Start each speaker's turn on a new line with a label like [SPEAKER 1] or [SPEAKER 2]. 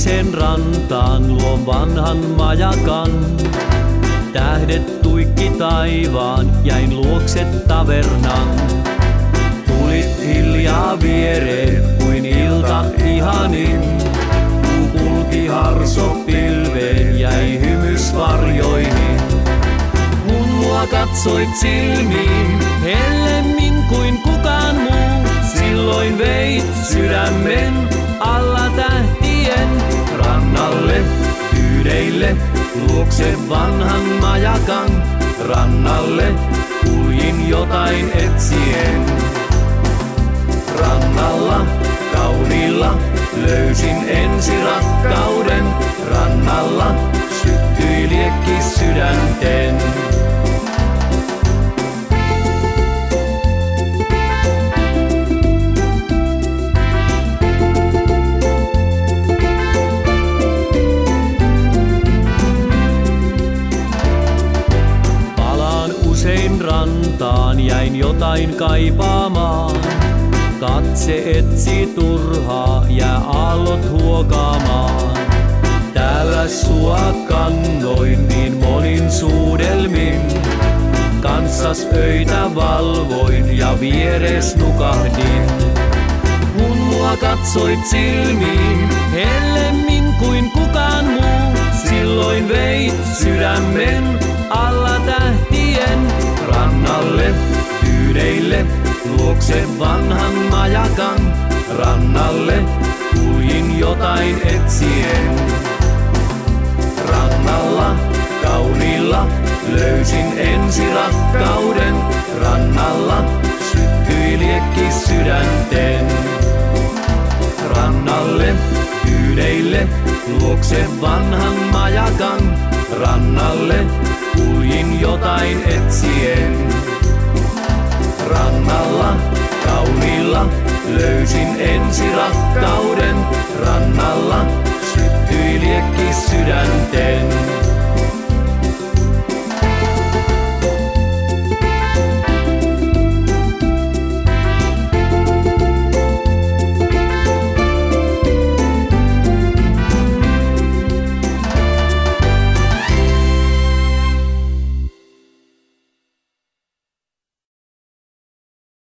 [SPEAKER 1] useiseen rantaan luon vanhan majakan. Tähdet tuikki taivaan, jäin luokse tavernan. Tulit hiljaa viereen kuin ilta ihanin. Kuu kulki harso pilveen, jäi hymys varjoihin. Kun mua katsoit silmiin, hellemmin kuin kukaan muu, silloin veit sydämen alla tähtien rannalle, tyydeille, luokse vanhan majakan. Rannalle kuljin jotain etsien. Rannalla kauniilla löysin ensi rakkauden. Rannalla syttyi liekki sydänten. Usein rantaan jäin jotain kaipaamaan. Katse etsi turhaa, jää aallot huokaamaan. Täällä sua kannoin niin monin suudelmin. Kanssas öitä valvoin ja vieres nukahdin. Kun mua katsoit silmiin, hellemmin kuin kukaan muu, silloin veit sydämen alla tähtien. Rannalle, tyydeille, luokse vanhan majakan. Rannalle kuljin jotain etsien. Rannalla kauniilla löysin ensi rakkauden. Rannalla syttyi liekki sydänten. Rannalle, tyydeille, luokse vanhan majakan. Rannalle kuljin jotain etsien. Rannalla kauniilla löysin ensi rakkauden. Rannalla syttyi liekki sydänten.